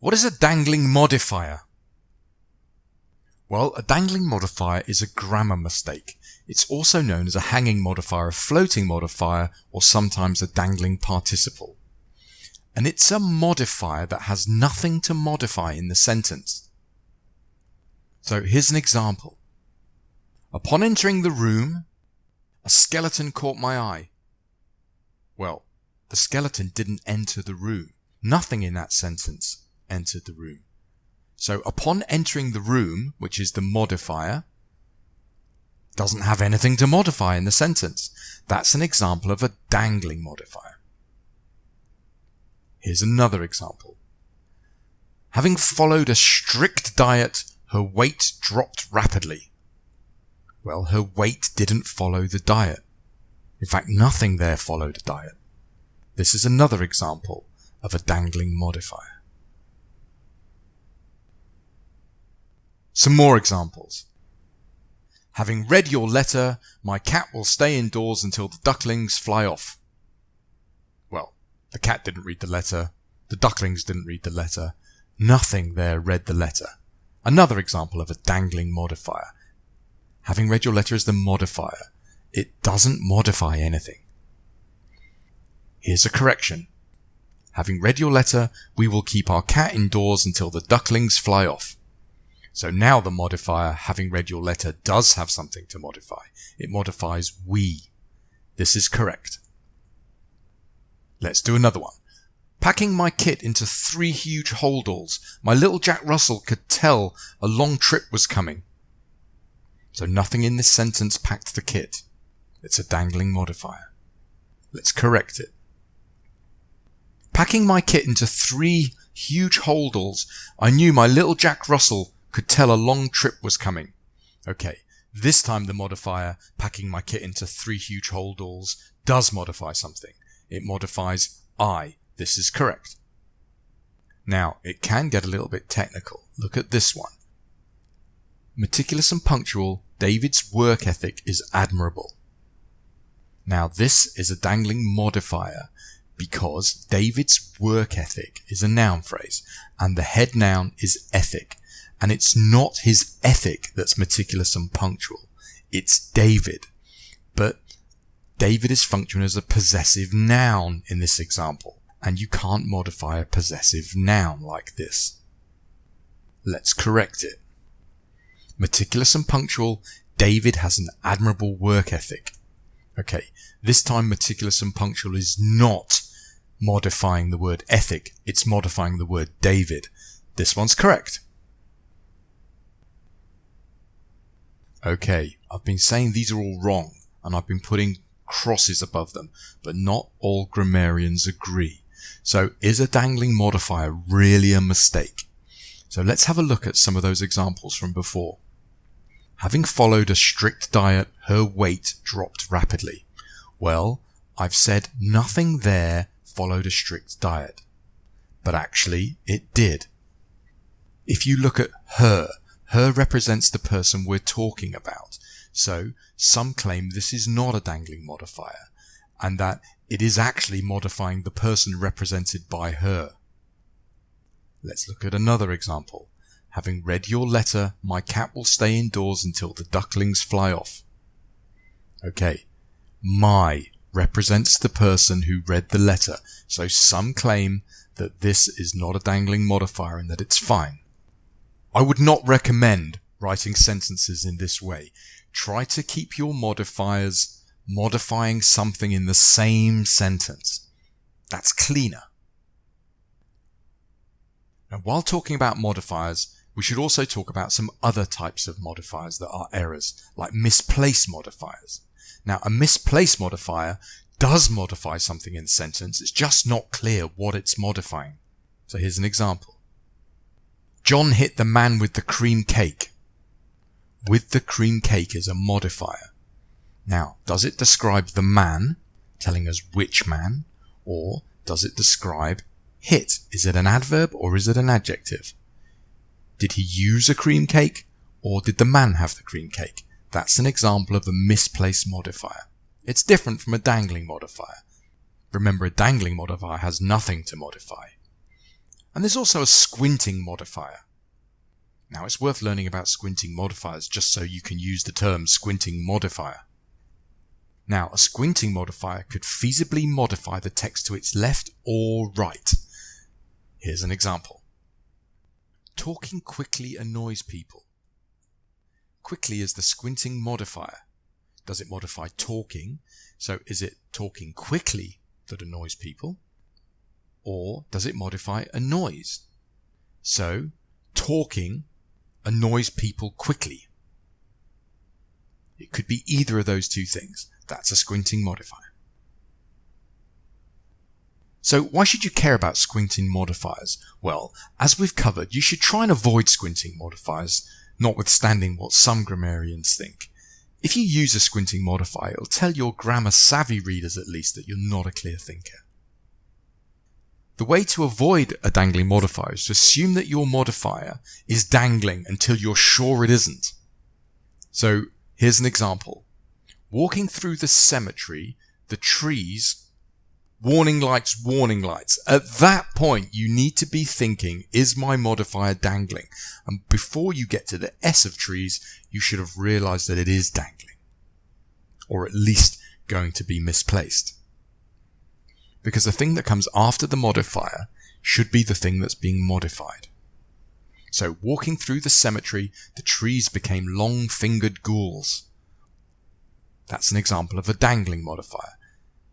What is a dangling modifier? Well, a dangling modifier is a grammar mistake. It's also known as a hanging modifier, a floating modifier, or sometimes a dangling participle. And it's a modifier that has nothing to modify in the sentence. So here's an example. Upon entering the room, a skeleton caught my eye. Well, the skeleton didn't enter the room. Nothing in that sentence entered the room. So upon entering the room, which is the modifier, doesn't have anything to modify in the sentence. That's an example of a dangling modifier. Here's another example. Having followed a strict diet, her weight dropped rapidly. Well, her weight didn't follow the diet. In fact, nothing there followed a diet. This is another example of a dangling modifier. Some more examples. Having read your letter, my cat will stay indoors until the ducklings fly off. Well, the cat didn't read the letter. The ducklings didn't read the letter. Nothing there read the letter. Another example of a dangling modifier. Having read your letter is the modifier. It doesn't modify anything. Here's a correction. Having read your letter, we will keep our cat indoors until the ducklings fly off. So now the modifier, having read your letter, does have something to modify. It modifies we. This is correct. Let's do another one. Packing my kit into 3 huge holdalls, my little Jack Russell could tell a long trip was coming. So nothing in this sentence packed the kit. It's a dangling modifier. Let's correct it. Packing my kit into 3 huge holdalls, I knew my little Jack Russell could tell a long trip was coming. Okay, this time the modifier, packing my kit into 3 huge holdalls, does modify something. It modifies I. This is correct. Now, it can get a little bit technical. Look at this one. Meticulous and punctual, David's work ethic is admirable. Now, this is a dangling modifier because David's work ethic is a noun phrase and the head noun is ethic. And it's not his ethic that's meticulous and punctual. It's David. But David is functioning as a possessive noun in this example. And you can't modify a possessive noun like this. Let's correct it. Meticulous and punctual, David has an admirable work ethic. Okay, this time meticulous and punctual is not modifying the word ethic. It's modifying the word David. This one's correct. Okay, I've been saying these are all wrong, and I've been putting crosses above them, but not all grammarians agree. So is a dangling modifier really a mistake? So let's have a look at some of those examples from before. Having followed a strict diet, her weight dropped rapidly. Well, I've said nothing there followed a strict diet, but actually it did. If you look at her represents the person we're talking about. So some claim this is not a dangling modifier and that it is actually modifying the person represented by her. Let's look at another example. Having read your letter, my cat will stay indoors until the ducklings fly off. Okay, my represents the person who read the letter. So some claim that this is not a dangling modifier and that it's fine. I would not recommend writing sentences in this way. Try to keep your modifiers modifying something in the same sentence. That's cleaner. Now, while talking about modifiers, we should also talk about some other types of modifiers that are errors, like misplaced modifiers. Now, a misplaced modifier does modify something in the sentence. It's just not clear what it's modifying. So here's an example. John hit the man with the cream cake. With the cream cake is a modifier. Now, does it describe the man, telling us which man, or does it describe hit? Is it an adverb or is it an adjective? Did he use a cream cake or did the man have the cream cake? That's an example of a misplaced modifier. It's different from a dangling modifier. Remember, a dangling modifier has nothing to modify. And there's also a squinting modifier. Now it's worth learning about squinting modifiers just so you can use the term squinting modifier. Now, a squinting modifier could feasibly modify the text to its left or right. Here's an example. Talking quickly annoys people. Quickly is the squinting modifier. Does it modify talking? So is it talking quickly that annoys people? Or does it modify annoys? So talking annoys people quickly. It could be either of those two things. That's a squinting modifier. So why should you care about squinting modifiers? Well, as we've covered, you should try and avoid squinting modifiers, notwithstanding what some grammarians think. If you use a squinting modifier, it'll tell your grammar-savvy readers at least that you're not a clear thinker. The way to avoid a dangling modifier is to assume that your modifier is dangling until you're sure it isn't. So here's an example. Walking through the cemetery, the trees, warning lights, warning lights. At that point, you need to be thinking, is my modifier dangling? And before you get to the S of trees, you should have realized that it is dangling. Or at least going to be misplaced. Because the thing that comes after the modifier should be the thing that's being modified. So walking through the cemetery, the trees became long-fingered ghouls. That's an example of a dangling modifier.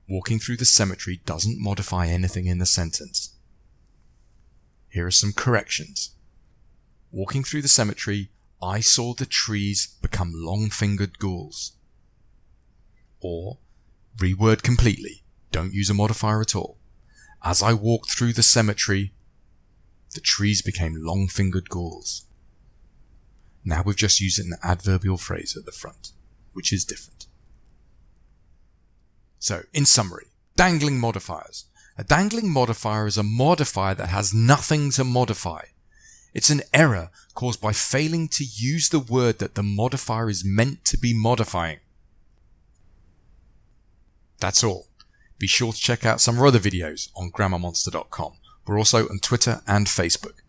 Walking through the cemetery doesn't modify anything in the sentence. Here are some corrections. Walking through the cemetery, I saw the trees become long-fingered ghouls. Or, reword completely. Don't use a modifier at all. As I walked through the cemetery, the trees became long-fingered ghouls. Now we've just used an adverbial phrase at the front, which is different. So, in summary, dangling modifiers. A dangling modifier is a modifier that has nothing to modify. It's an error caused by failing to use the word that the modifier is meant to be modifying. That's all. Be sure to check out some of our other videos on grammarmonster.com. We're also on Twitter and Facebook.